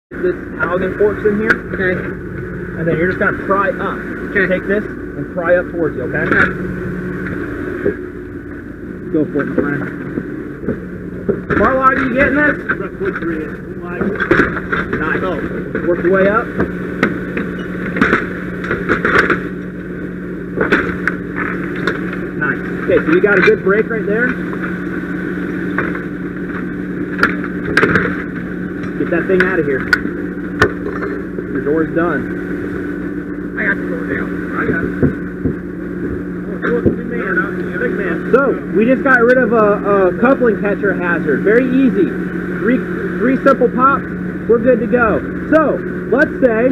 This housing forks in here. Okay. And then you're just gonna pry up. Okay. Take this and pry up towards you, okay? Go for it, my friend. Marlon, you getting this? Nice. Work your way up. Nice. Okay, so you got a good break right there. Get that thing out of here. Your door's done. I got the door down. I got it. Oh, big man. So, we just got rid of a coupling catcher hazard. Very easy. Three simple pops, we're good to go. So, let's say